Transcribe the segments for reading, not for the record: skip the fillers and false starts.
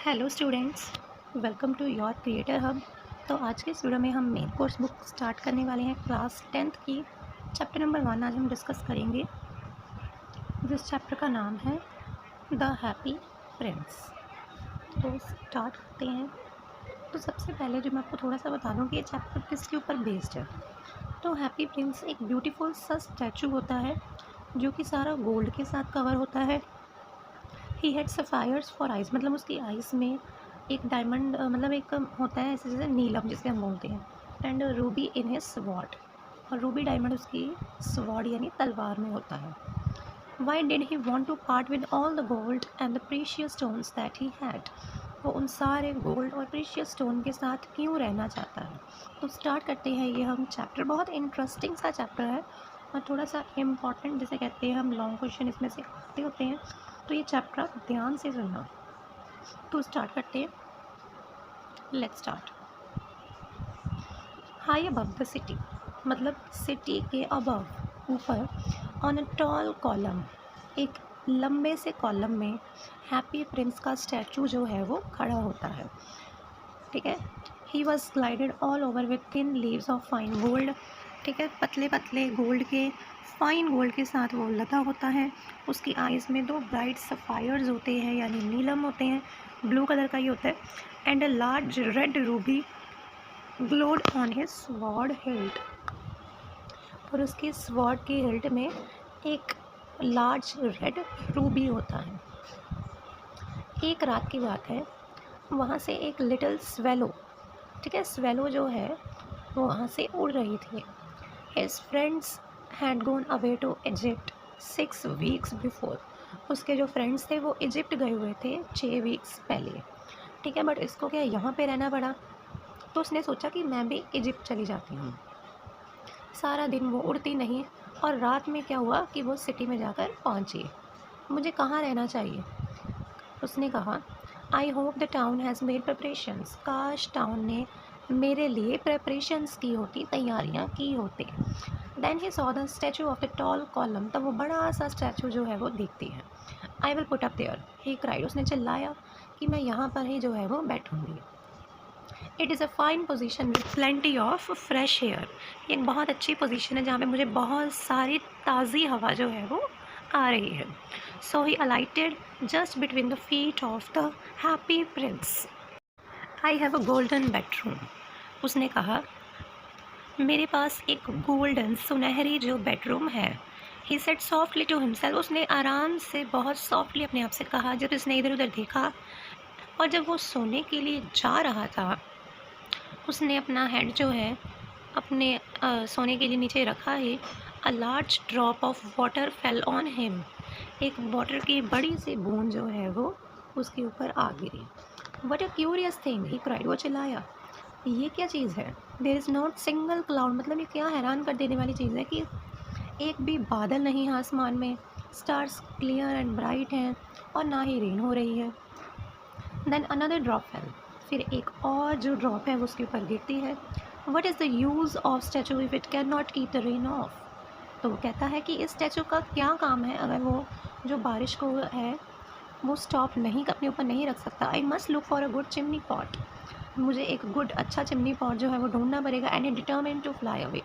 Hello students, welcome to your creator hub. तो आज के इस वीडियो में हम मेन कोर्स बुक स्टार्ट करने वाले हैं। क्लास 10th की चैप्टर नंबर 1 आज हम डिस्कस करेंगे। जिस चैप्टर का नाम है द हैप्पी प्रिंस। तो स्टार्ट करते हैं। तो सबसे पहले जो मैं आपको थोड़ा सा बता दूं कि ये चैप्टर किसके ऊपर बेस्ड है। तो हैप्पी प्रिंस एक ब्यूटीफुल सा स्टैचू होता है जो कि सारा गोल्ड के साथ कवर होता है। ही हैड सफ़ायर्स फॉर आइज़, मतलब उसकी आइज़ में एक डायमंड मतलब एक होता है ऐसे जैसे नीलम जिसके हम बोलते हैं, and ruby in his sword, और रूबी डायमंड उसकी स्वॉर्ड यानी तलवार में होता है। Why did he want to part with all the gold and the precious stones that he had. वो उन सारे गोल्ड और प्रीशियस स्टोन के साथ क्यों रहना चाहता है। तो स्टार्ट करते हैं ये हम चैप्टर। बहुत इंटरेस्टिंग सा चैप्टर है और थोड़ा सा इम्पॉर्टेंट जिसे कहते हैं हम लॉन्ग क्वेश्चन इसमें से आते होते हैं। तो ये चैप्टर आप ध्यान से सुनना। तो स्टार्ट करते हैं। Let's start. High above the city, मतलब सिटी के अबव, ऊपर, ऑन अ टॉल कॉलम, एक लंबे से कॉलम में हैप्पी प्रिंस का स्टैचू जो है वो खड़ा होता है। ठीक है। He was glided all over with thin leaves of fine gold. ठीक है, पतले पतले गोल्ड के, फाइन गोल्ड के साथ वो लदा होता है। उसकी आइज़ में दो ब्राइट सफ़ायर्स होते हैं यानी नीलम होते हैं, ब्लू कलर का ही होता है। And a large red Ruby glowed on his sword hilt, और उसके स्वॉर्ड की हिल्ट में एक लार्ज रेड रूबी होता है। एक रात की बात है, वहाँ से एक लिटिल स्वेलो, ठीक है, स्वेलो जो है वो वहाँ से उड़ रही थी। His friends had gone away to Egypt 6 weeks before. उसके जो फ्रेंड्स थे वो इजिप्ट गए हुए थे 6 वीक्स पहले। ठीक है, बट इसको क्या यहाँ पे रहना पड़ा, तो उसने सोचा कि मैं भी इजिप्ट चली जाती हूँ। सारा दिन वो उड़ती नहीं, और रात में क्या हुआ कि वो सिटी में जाकर पहुँची। मुझे कहाँ रहना चाहिए, उसने कहा। I hope the town has made preparations, काश टाउन ने मेरे लिए प्रिपरेशंस की होती, तैयारियाँ की होती। Then he saw the statue of the tall column, तब वो बड़ा सा स्टैचू जो है वो देखती है। I will put up there, he cried, उसने चिल्लाया कि मैं यहाँ पर ही जो है वो बैठूँगी। It is a fine position with plenty of fresh air, एक बहुत अच्छी पोजीशन है जहाँ पे मुझे बहुत सारी ताज़ी हवा जो है वो आ रही है। So he alighted just between the feet of the happy prince. I have a golden bedroom, उसने कहा मेरे पास एक गोल्डन सुनहरी जो बेडरूम है। He said softly to himself, उसने आराम से बहुत सॉफ्टली अपने आप से कहा जब उसने इधर उधर देखा। और जब वो सोने के लिए जा रहा था, उसने अपना हेड जो है अपने सोने के लिए नीचे रखा है। A large drop of water fell on him, एक वाटर की बड़ी सी बूंद जो है वो उसके ऊपर आ गिरी। What a curious thing, he cried, वो चिल्लाया, ये क्या चीज़ है। There is not single cloud, मतलब ये क्या हैरान कर देने वाली चीज़ है कि एक भी बादल नहीं है आसमान में, स्टार्स क्लियर एंड ब्राइट हैं, और ना ही रेन हो रही है। देन अनदर ड्रॉप फेल, फिर एक और जो ड्रॉप है वो उसके ऊपर गिरती है। What is the use of statute if it can not keep the rain of, तो वो कहता है कि इस स्टैचू का क्या काम है अगर वो जो बारिश को है वो स्टॉप नहीं, अपने ऊपर नहीं रख सकता। I must look for a good chimney pot, मुझे एक गुड अच्छा चिमनी पॉट जो है वो ढूंढना पड़ेगा। And it determine to fly away,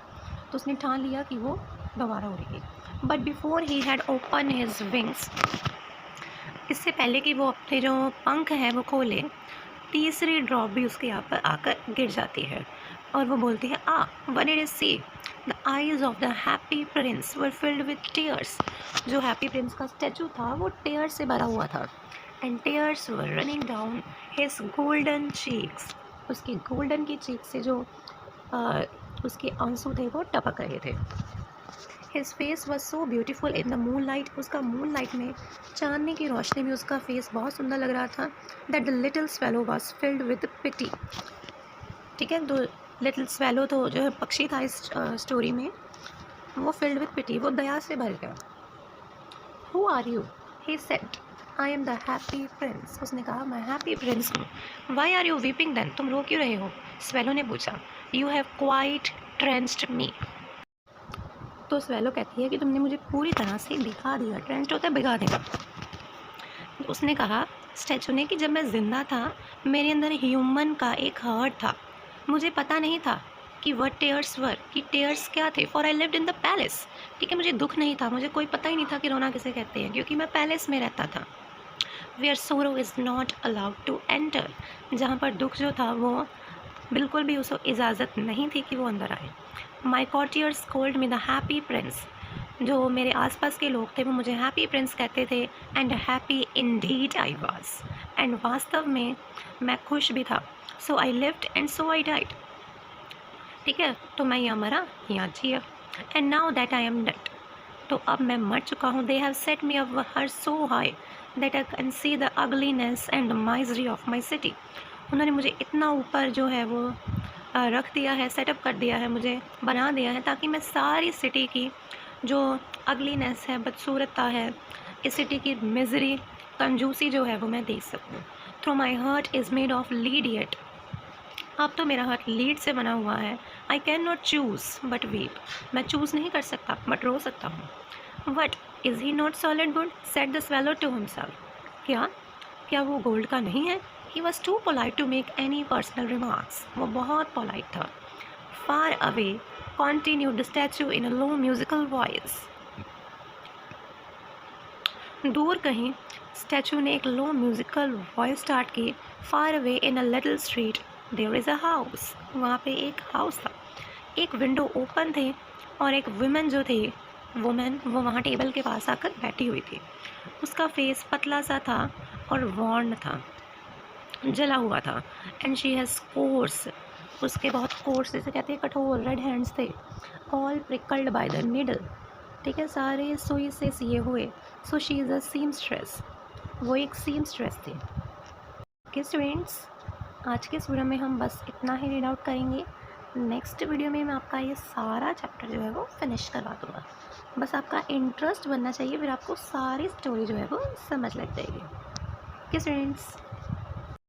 तो उसने ठान लिया कि वो दोबारा उड़ेगी। But before he had open his wings, इससे पहले कि वो अपने जो पंख हैं वो खोले, तीसरी ड्रॉप भी उसके यहाँ पर आकर गिर जाती है। और वो बोलती है one it is see the eyes of the happy Prince were filled with tears, जो हैप्पी प्रिंस का स्टैचू था वो टीयर्स से भरा हुआ था। And tears were running down his golden cheeks, उसकी गोल्डन की चीक से जो उसके आंसू थे वो टपक रहे थे। His face was so beautiful in the moon light, उसका मून लाइट में, चांदनी की रोशनी में उसका फेस बहुत सुंदर लग रहा था। That the little swallow was filled with pity, ठीक है, तो लिटिल स्वेलो तो जो है पक्षी था इस स्टोरी में, वो फिल्ड विद पिटी, वो दया से भर गया। Who are you, he said, I am the happy prince, उसने कहा मैं हैप्पी प्रिंस हूँ। Why are you weeping then, तुम रो क्यों रहे हो, स्वेलो ने पूछा। You have quite drenched me, तो स्वेलो कहती है कि तुमने मुझे पूरी तरह से भिगा दिया, ट्रेंच्ड होता है भिगा देना। उसने कहा स्टैचू ने कि जब मैं ज़िंदा था मेरे अंदर ह्यूमन का एक हार्ट था। मुझे पता नहीं था कि वह टेयर्स वर, कि टेयर्स क्या थे, for I lived in the palace. ठीक है, मुझे दुख नहीं था, मुझे कोई पता ही नहीं था कि रोना किसे कहते हैं, क्योंकि मैं पैलेस में रहता था। Where sorrow is not allowed to enter, जहाँ पर दुख जो था वो बिल्कुल भी उसको इजाज़त नहीं थी कि वो अंदर आए। My courtiers called me the happy prince, जो मेरे आसपास के लोग थे वो मुझे हैप्पी प्रिंस कहते थे। And happy indeed I was, and वास्तव में मैं खुश भी था। So I lived and so I died. ठीक है, तो मैं यहाँ मरा यहाँ जिया। And now that I am dead, तो अब मैं मर चुका हूँ। They have set me up here so high that I can see the ugliness and the misery of my city. उन्होंने मुझे इतना ऊपर जो है वो रख दिया है, सेटअप कर दिया है, मुझे बना दिया है, ताकि मैं सारी सिटी की जो अगलीनेस है, बदसूरता है, इस सिटी की मिजरी, कंजूसी जो है वो मैं देख सकूँ। Through my heart is made of lead yet, अब तो मेरा हार्ट लीड से बना हुआ है। I can not choose but weep, मैं चूज़ नहीं कर सकता बट रो सकता हूँ। What is he not solid wood, said the swallow to himself, क्या क्या वो गोल्ड का नहीं है? He was too polite to make any personal remarks, वो बहुत पोलाइट था। Far away continued the statue in a low musical voice, दूर कहीं स्टैचू ने एक लो म्यूजिकल वॉइस स्टार्ट की। Far away in a little street there is a house, वहाँ पे एक हाउस था, एक विंडो ओपन थे और एक वुमेन जो थी वो वहाँ टेबल के पास आकर बैठी हुई थी। उसका फेस पतला सा था और वॉर्न था, जला हुआ था। एंड शी हैज़ कोर्स, उसके बहुत कोर्स जैसे कहते हैं कठोर रेड हैंड्स थे, ऑल प्रिकल्ड बाय द नीडल, ठीक है, सारे सुई से सिए हुए। So she is a seamstress, वो एक सीमस्ट्रेस थी। ओके स्टूडेंट्स, आज के इस वीडियो में हम बस इतना ही रीड आउट करेंगे। नेक्स्ट वीडियो में मैं आपका ये सारा चैप्टर जो है वो फिनिश करवा दूँगा। बस आपका इंटरेस्ट बनना चाहिए, फिर आपको सारी स्टोरी जो है वो समझ लग जाएगी। Okay students.